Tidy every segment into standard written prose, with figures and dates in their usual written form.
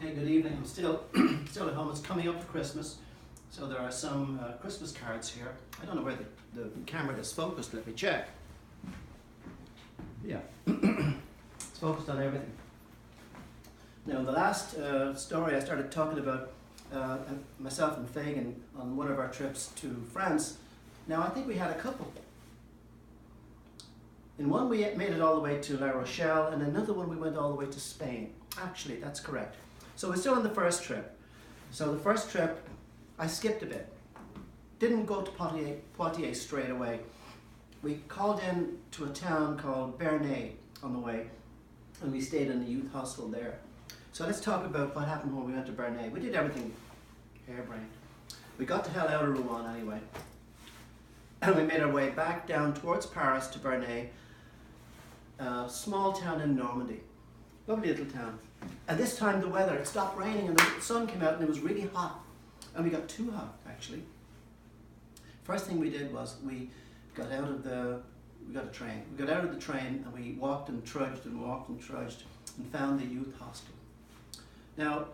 Okay, good evening. I'm still still at home. It's coming up to Christmas, so there are some Christmas cards here. I don't know where the camera is focused. Let me check. Yeah, it's focused on everything. Now, in the last story, I started talking about myself and Fagan on one of our trips to France. Now, I think we had a couple. In one, we made it all the way to La Rochelle, and another one we went all the way to Spain. Actually, that's correct. So we're still on the first trip. So the first trip, I skipped a bit. Didn't go to Poitiers straight away. We called in to a town called Bernay on the way, and we stayed in the youth hostel there. So let's talk about what happened when we went to Bernay. We did everything harebrained. We got the hell out of Rouen anyway. And we made our way back down towards Paris to Bernay, a small town in Normandy. Lovely little town. And this time the weather, it stopped raining and the sun came out and it was really hot. And we got too hot, actually. First thing we did was we got a train. We got out of the train and we walked and trudged and walked and trudged and found the youth hostel. Now,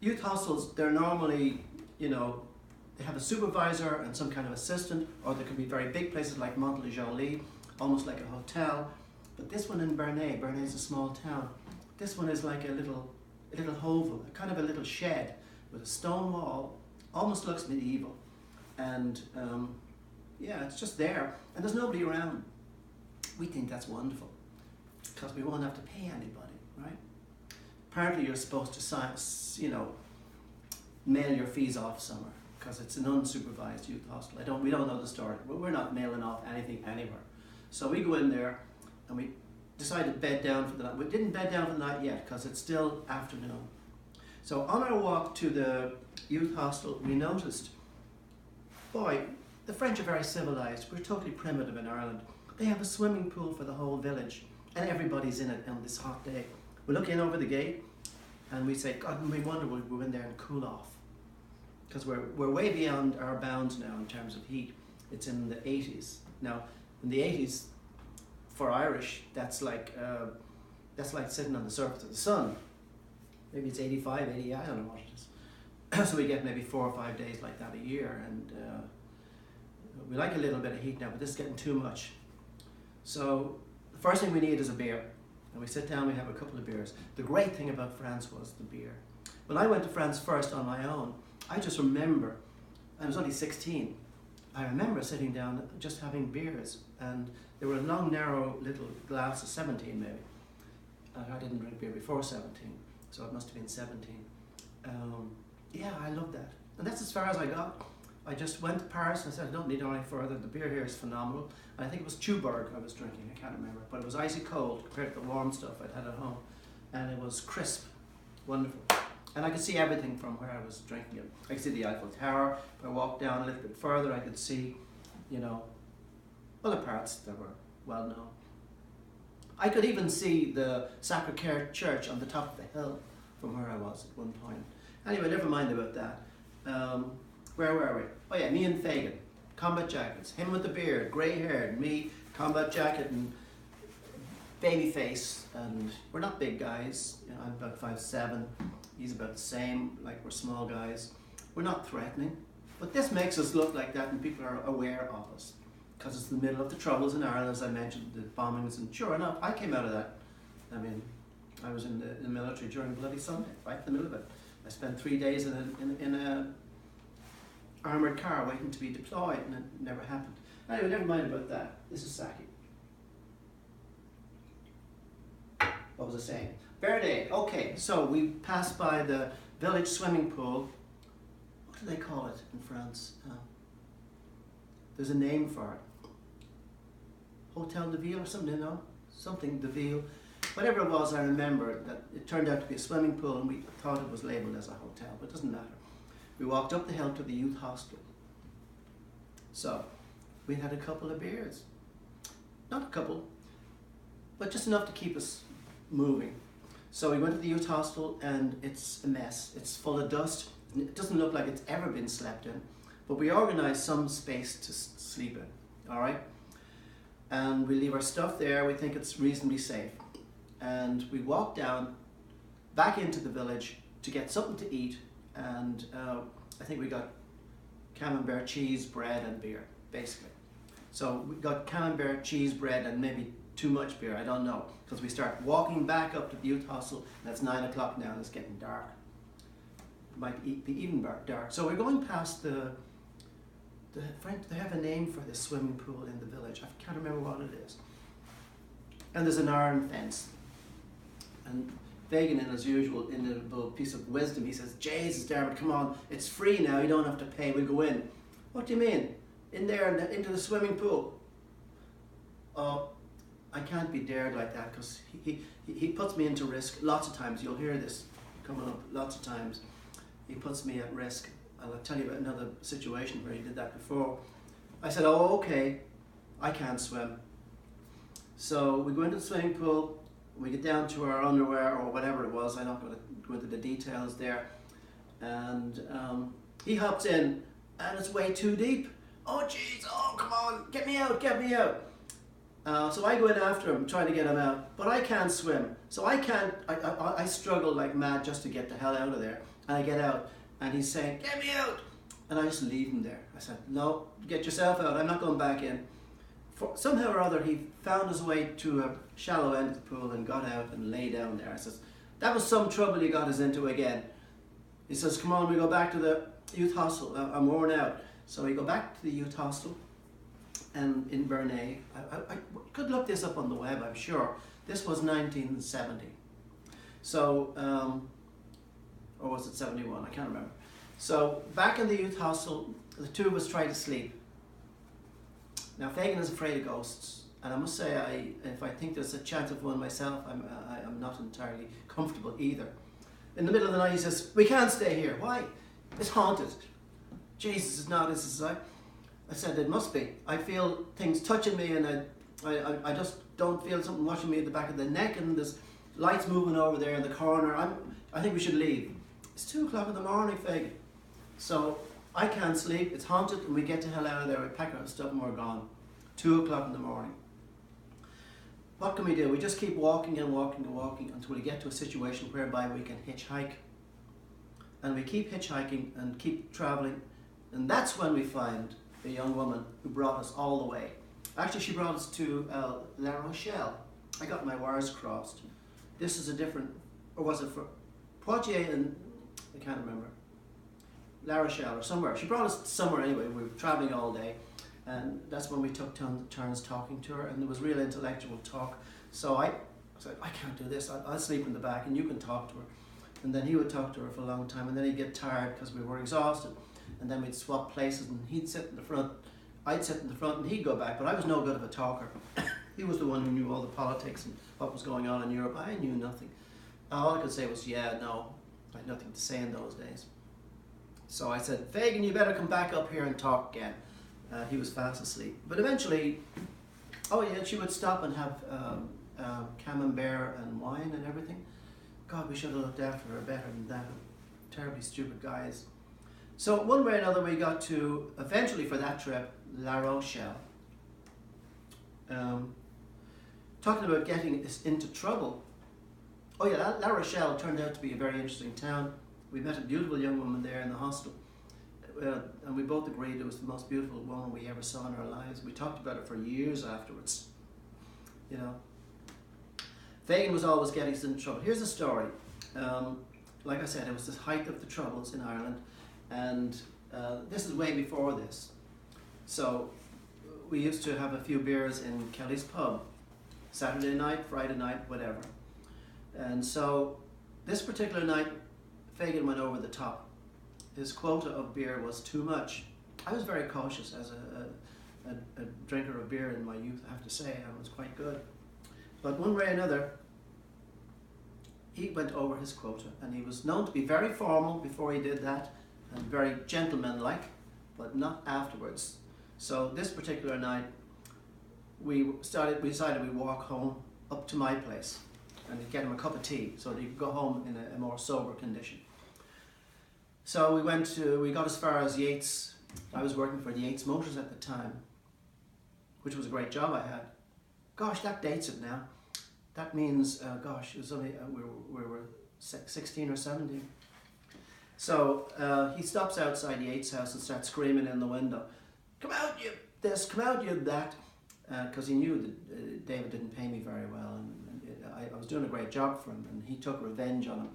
youth hostels, they're normally, they have a supervisor and some kind of assistant, or they could be very big places like Mantes-le-Joly, almost like a hotel. But this one in Bernay is a small town. This one is like a little hovel, kind of a little shed with a stone wall, almost looks medieval. And yeah, it's just there, and there's nobody around. We think that's wonderful, because we won't have to pay anybody, right? Apparently you're supposed to mail your fees off somewhere, because it's an unsupervised youth hostel. We don't know the story, but we're not mailing off anything anywhere. So we go in there, and we decided to bed down for the night. We didn't bed down for the night yet, because it's still afternoon. So on our walk to the youth hostel, we noticed, boy, the French are very civilized. We're totally primitive in Ireland. They have a swimming pool for the whole village, and everybody's in it on this hot day. We look in over the gate, and we say, God, and we wonder we'll go in there and cool off, because we're way beyond our bounds now in terms of heat. It's in the 80s. Now, in the 80s, for Irish, that's like sitting on the surface of the sun. Maybe it's 85, 80, I don't know what it is. So we get maybe 4 or 5 days like that a year, and we like a little bit of heat now, but this is getting too much. So the first thing we need is a beer. And we sit down, we have a couple of beers. The great thing about France was the beer. When I went to France first on my own, I just remember, I was only 16, I remember sitting down just having beers, and they were long, narrow little glasses, 17 maybe. I didn't drink beer before 17, so it must have been 17. Yeah, I loved that. And that's as far as I got. I just went to Paris and I said, I don't need any further. The beer here is phenomenal. And I think it was Tuborg I was drinking, I can't remember. But it was icy cold compared to the warm stuff I'd had at home. And it was crisp, wonderful. And I could see everything from where I was drinking it. I could see the Eiffel Tower. If I walked down a little bit further, I could see, other parts that were well known. I could even see the Sacré-Cœur Church on the top of the hill from where I was at one point. Anyway, never mind about that. Where were we? Oh yeah, me and Fagan. Combat jackets. Him with the beard, grey haired. Me, combat jacket and baby face. And we're not big guys. I'm about 5'7". He's about the same, like we're small guys. We're not threatening. But this makes us look like that, and people are aware of us. Because it's the middle of the troubles in Ireland, as I mentioned, the bombings. And sure enough, I came out of that. I mean, I was in the military during Bloody Sunday, right in the middle of it. I spent 3 days in a armoured car waiting to be deployed, and it never happened. Anyway, never mind about that. This is Saki. What was I saying? Bernay. Okay, so we passed by the village swimming pool. What do they call it in France? There's a name for it. Hotel de Ville or something, Something de Ville. Whatever it was, I remember that it turned out to be a swimming pool, and we thought it was labelled as a hotel, but it doesn't matter. We walked up the hill to the youth hostel. So, we had a couple of beers. Not a couple, but just enough to keep us moving. So we went to the youth hostel, and it's a mess. It's full of dust. It doesn't look like it's ever been slept in, but we organised some space to sleep in, all right? And we leave our stuff there. We think it's reasonably safe. And we walk down back into the village to get something to eat, and I think we got camembert cheese, bread and beer, basically. So we got camembert cheese, bread and maybe too much beer, I don't know, because we start walking back up to the youth hostel, and it's 9 o'clock now and it's getting dark. It might be even dark. So we're going past they have a name for this swimming pool in the village. I can't remember what it is. And there's an iron fence. And Fagan, as usual, in a little piece of wisdom, he says, Jesus, Dermot, come on, it's free now, you don't have to pay, we'll go in. What do you mean? In there, into the swimming pool? Oh, I can't be dared like that, because he puts me into risk lots of times. You'll hear this coming up lots of times. He puts me at risk. I'll tell you about another situation where he did that before. I said, oh, okay, I can't swim. So we go into the swimming pool, we get down to our underwear or whatever it was, I'm not going to go into the details there, and he hops in, and it's way too deep. Oh jeez, oh come on, get me out, get me out. So I go in after him, trying to get him out, but I can't swim. So I struggle like mad just to get the hell out of there, and I get out. And he's saying, get me out! And I just leave him there. I said, no, get yourself out, I'm not going back in. Somehow or other, he found his way to a shallow end of the pool and got out and lay down there. I says, that was some trouble he got us into again. He says, come on, we go back to the youth hostel, I'm worn out. So we go back to the youth hostel and in Bernay. I could look this up on the web, I'm sure. This was 1970. So, or was it 71? I can't remember. So back in the youth hostel, the two of us try to sleep. Now Fagan is afraid of ghosts, and I must say, if I think there's a chance of one myself, I'm not entirely comfortable either. In the middle of the night he says, we can't stay here. Why? It's haunted. Jesus, it's not, this is I said, it must be. I feel things touching me, and I just don't feel something watching me at the back of the neck, and there's lights moving over there in the corner. I think we should leave. It's 2 o'clock in the morning, Fagan. So I can't sleep, it's haunted, and we get the hell out of there. We pack our stuff and we're gone. 2 o'clock in the morning. What can we do? We just keep walking and walking and walking until we get to a situation whereby we can hitchhike. And we keep hitchhiking and keep traveling, and that's when we find a young woman who brought us all the way. Actually, she brought us to La Rochelle. I got my wires crossed. This is a different, or was it for Poitiers and, I can't remember, La Rochelle or somewhere. She brought us somewhere anyway. We were traveling all day, and that's when we took turns talking to her, and there was real intellectual talk. So I said, I can't do this, I'll sleep in the back and you can talk to her. And then he would talk to her for a long time, and then he'd get tired because we were exhausted, and then we'd swap places, and he'd sit in the front, I'd sit in the front, and he'd go back, but I was no good of a talker. He was the one who knew all the politics and what was going on in Europe. I knew nothing. All I could say was, yeah, no, I had nothing to say in those days. So I said, Fagan, you better come back up here and talk again. He was fast asleep. But eventually, oh yeah, she would stop and have camembert and wine and everything. God, we should have looked after her better than that. Terribly stupid guys. So one way or another, we got to, eventually for that trip, La Rochelle. Talking about getting us into trouble. Oh yeah, La Rochelle turned out to be a very interesting town. We met a beautiful young woman there in the hostel. And we both agreed it was the most beautiful woman we ever saw in our lives. We talked about it for years afterwards. You know. Fagan was always getting us into trouble. Here's the story. Like I said, it was the height of the troubles in Ireland, and this is way before this. So we used to have a few beers in Kelly's pub, Saturday night, Friday night, whatever. And so this particular night, Fagan went over the top. His quota of beer was too much. I was very cautious as a drinker of beer in my youth, I have to say. I was quite good. But one way or another, he went over his quota, and he was known to be very formal before he did that, and very gentlemanlike, but not afterwards. So this particular night, we decided we'd walk home up to my place and get him a cup of tea so that he could go home in a more sober condition. So we got as far as Yates. I was working for the Yates Motors at the time, which was a great job I had. Gosh, that dates it now. That means, gosh, it was only, we were 16 or 17. So he stops outside Yates' house and starts screaming in the window, "Come out, you this, come out, you that," because he knew that David didn't pay me very well, and I was doing a great job for him, and he took revenge on him,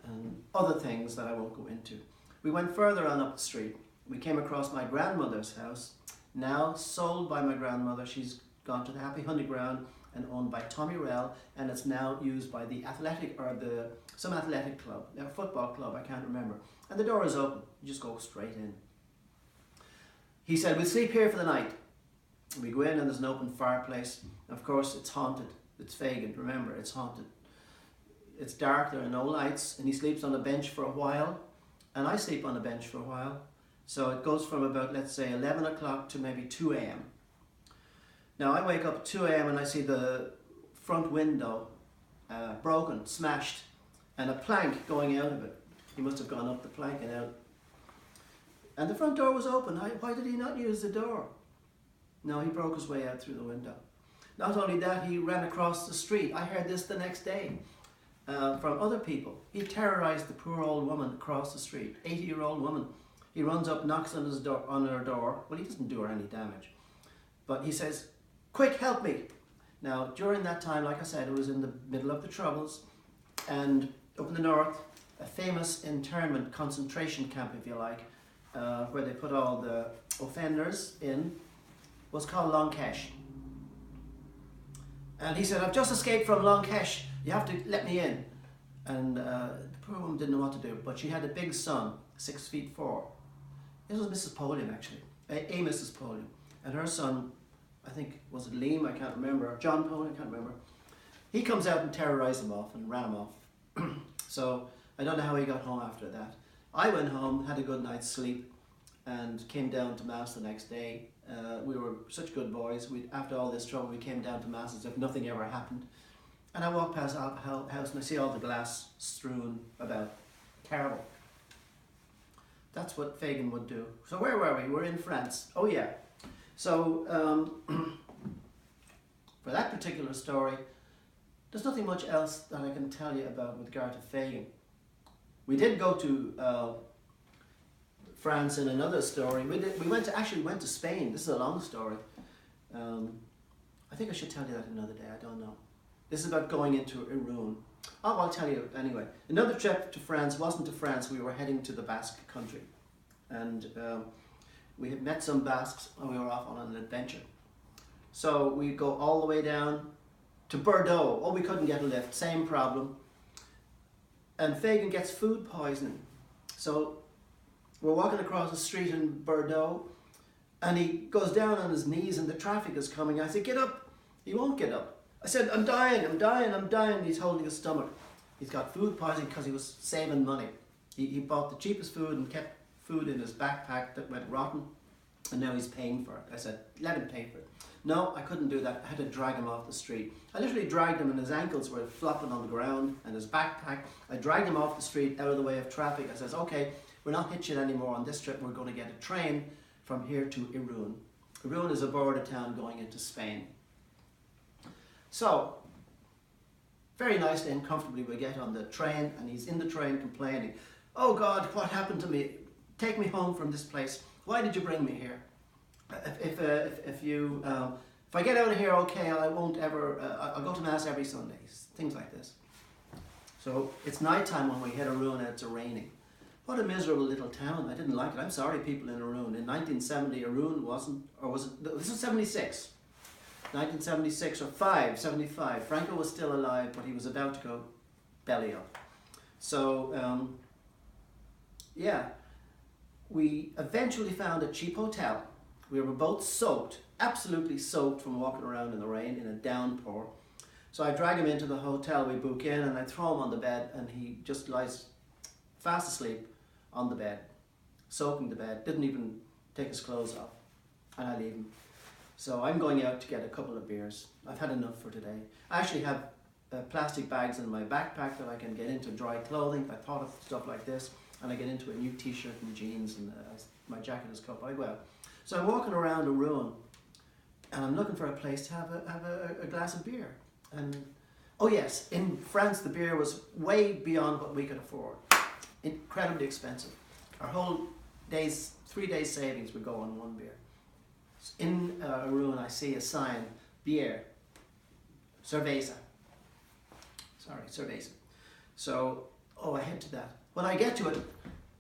and other things that I won't go into. We went further on up the street. We came across my grandmother's house, now sold by my grandmother. She's gone to the Happy Hunting Ground and owned by Tommy Rell, and it's now used by the athletic, or some athletic club, a football club, I can't remember. And the door is open, you just go straight in. He said, "We'll sleep here for the night." We go in and there's an open fireplace. Of course, it's haunted. It's Fagan, remember, it's haunted. It's dark, there are no lights, and he sleeps on a bench for a while, and I sleep on a bench for a while. So it goes from about, let's say, 11 o'clock to maybe 2 a.m. Now I wake up at 2 a.m. and I see the front window broken, smashed, and a plank going out of it. He must have gone up the plank and out. And the front door was open. Why did he not use the door? No, he broke his way out through the window. Not only that, he ran across the street. I heard this the next day from other people. He terrorized the poor old woman across the street, 80-year-old woman. He runs up, knocks on her door. Well, he doesn't do her any damage. But he says, "Quick, help me." Now, during that time, like I said, it was in the middle of the Troubles, and up in the north, a famous internment concentration camp, if you like, where they put all the offenders in, was called Long Kesh. And he said, "I've just escaped from Long Kesh. You have to let me in." And the poor woman didn't know what to do, but she had a big son, 6'4". This was Mrs. Polium, actually, a Mrs. Polium. And her son, I think, was it Liam? I can't remember. Or John Polium, I can't remember. He comes out and terrorized him off and ran him off. So I don't know how he got home after that. I went home, had a good night's sleep, and came down to Mass the next day. We were such good boys. After all this trouble, we came down to Mass as if nothing ever happened. And I walk past our house and I see all the glass strewn about. Terrible. That's what Fagan would do. So where were we? We're in France. Oh yeah. So for that particular story, there's nothing much else that I can tell you about with regard to Fagan. We did go to France in another story. We went to Spain. This is a long story. I think I should tell you that another day. I don't know. This is about going into Irun. Oh, I'll tell you anyway. Another trip to France wasn't to France. We were heading to the Basque country, and we had met some Basques, and we were off on an adventure. So we go all the way down to Bordeaux. Oh, we couldn't get a lift. Same problem. And Fagan gets food poisoning. So we're walking across the street in Bordeaux, and he goes down on his knees, and the traffic is coming. I said, "Get up." He won't get up. I said, "I'm dying, I'm dying, I'm dying." He's holding his stomach. He's got food poisoning because he was saving money. He bought the cheapest food and kept food in his backpack that went rotten, and now he's paying for it. I said, "Let him pay for it." No, I couldn't do that. I had to drag him off the street. I literally dragged him, and his ankles were flopping on the ground, and his backpack. I dragged him off the street, out of the way of traffic. I says, "Okay, we're not hitching anymore on this trip. We're going to get a train from here to Irun." Irun is a border town going into Spain. So, very nicely and comfortably we get on the train, and he's in the train complaining, "Oh God, what happened to me? Take me home from this place. Why did you bring me here? If I get out of here, okay, I won't ever, I'll go to Mass every Sunday." Things like this. So it's night time when we hit Irun and it's raining. What a miserable little town. I didn't like it. I'm sorry, people in Irun. In 1970, Irun wasn't, or was it, this was 76. 1976 or 75. Franco was still alive, but he was about to go belly up. So, yeah, we eventually found a cheap hotel. We were both soaked, absolutely soaked from walking around in the rain in a downpour. So I drag him into the hotel, we book in, and I throw him on the bed, and he just lies fast asleep on the bed, soaking the bed, didn't even take his clothes off, and I leave him. So I'm going out to get a couple of beers. I've had enough for today. I actually have plastic bags in my backpack that I can get into dry clothing. I thought of stuff like this, and I get into a new t-shirt and jeans, and my jacket is cut. I go out. So I'm walking around Irun, and I'm looking for a place to have a glass of beer. And oh yes, in France the beer was way beyond what we could afford. incredibly expensive. Our whole 3 days savings would go on one beer. In a ruin I see a sign, beer, cerveza. Sorry, cerveza. So, I head to that. When I get to it,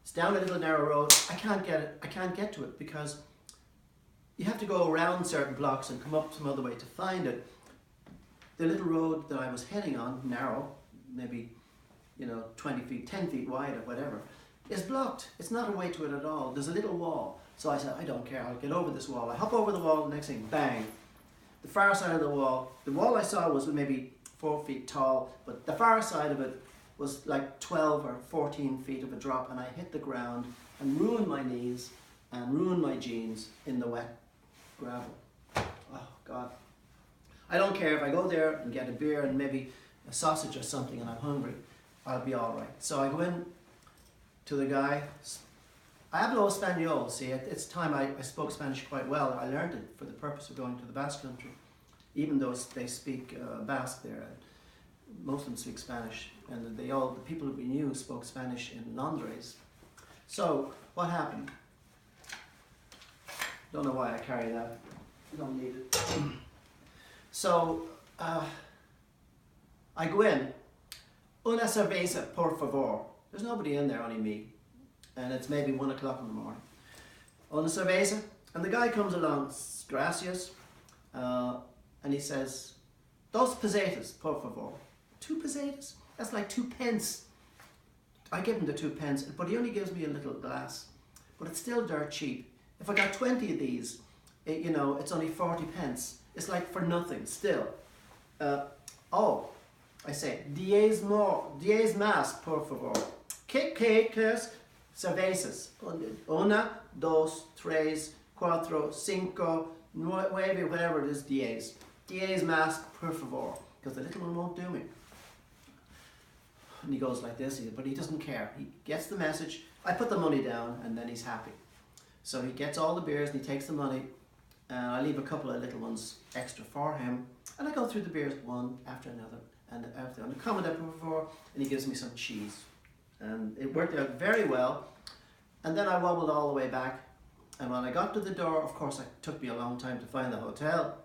it's down a little narrow road. I can't get to it because you have to go around certain blocks and come up some other way to find it. The little road that I was heading on, narrow, maybe 20 feet, 10 feet wide or whatever, is blocked. It's not a way to it at all. There's a little wall. So I said, I don't care, I'll get over this wall. I hop over the wall, the next thing, bang. The far side of the wall I saw was maybe 4 feet tall, but the far side of it was like 12 or 14 feet of a drop, and I hit the ground and ruined my knees and ruined my jeans in the wet gravel. Oh God. I don't care if I go there and get a beer and maybe a sausage or something and I'm hungry, I'll be all right. So I go in to the guy. I hablo español. See, at this time I spoke Spanish quite well. I learned it for the purpose of going to the Basque Country, even though they speak Basque there. Most of them speak Spanish, and the people we knew spoke Spanish in Londres. So what happened? Don't know why I carry that. You don't need it. So I go in. Una cerveza, por favor. There's nobody in there, only me. And it's maybe 1 o'clock in the morning. Una cerveza. And the guy comes along, gracias, and he says, dos pesetas, por favor. 2 pesetas? That's like 2 pence. I give him the 2 pence, but he only gives me a little glass. But it's still dirt cheap. If I got 20 of these, it's only 40 pence. It's like for nothing, still. I say, 10 más, por favor. ¿Qué cervezas? 1, 2, 3, 4, 5, 9, whatever it is, 10. 10 más, por favor. Because the little one won't do me. And he goes like this, but he doesn't care. He gets the message. I put the money down, and then he's happy. So he gets all the beers, and he takes the money. And I leave a couple of little ones extra for him. And I go through the beers one after another. And after I'm coming before, and he gives me some cheese. And it worked out very well. And then I wobbled all the way back. And when I got to the door, of course, it took me a long time to find the hotel.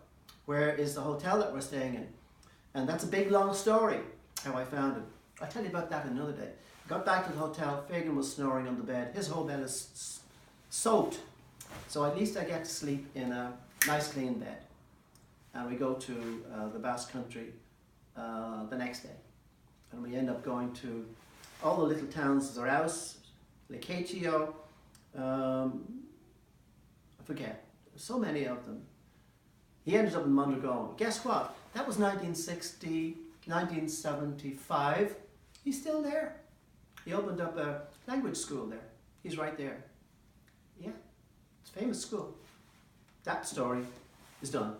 Where is the hotel that we're staying in? And that's a big, long story, how I found it. I'll tell you about that another day. Got back to the hotel, Fagan was snoring on the bed. His whole bed is soaked. So at least I get to sleep in a nice, clean bed. And we go to the Basque Country the next day. And we end up going to all the little towns, Zarauz, Lecatio, I forget, so many of them. He ended up in Mondragon. Guess what? That was 1960, 1975. He's still there. He opened up a language school there. He's right there. Yeah, it's a famous school. That story is done.